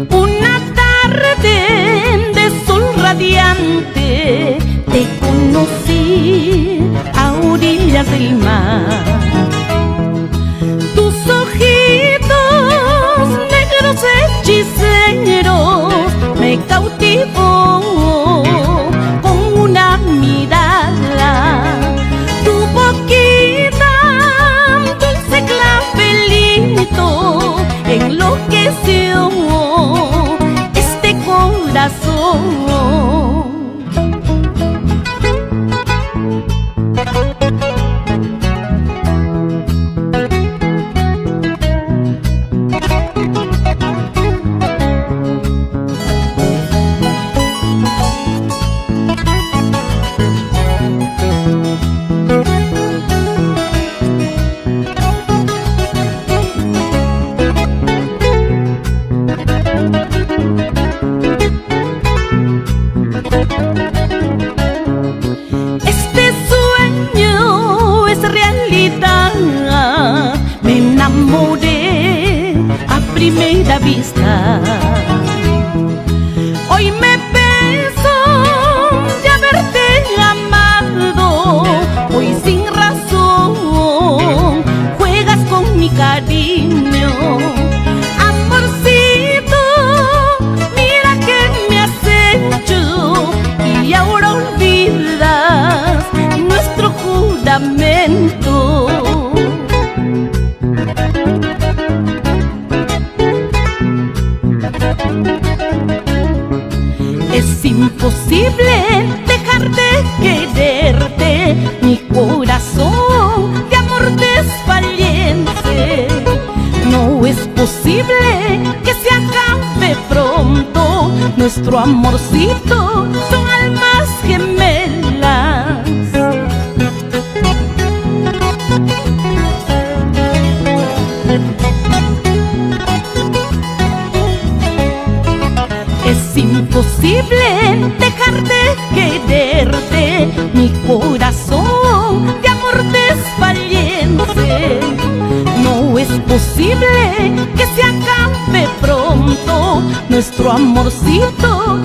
Una tarde de sol radiante te conocí a orillas del mar. Tus ojitos negros hechiceros me cautivó con una mirada. Tu boquita, dulce clavelito, enloqueció este corazón. Este sueño es realidad, me enamoré a primera vista. Hoy me beso de haberte amado, hoy sin razón juegas con mi cariño. Amorcito, mira que me has hecho y ahora olvidas nuestro juramento. Es imposible dejar de quererte, mi corazón de amor desfallece. No es posible que se acabe pronto nuestro amorcito, son almas gemelas. Es imposible dejar de quererte, mi corazón de amor desfallece. No es posible que se acabe pronto nuestro amorcito.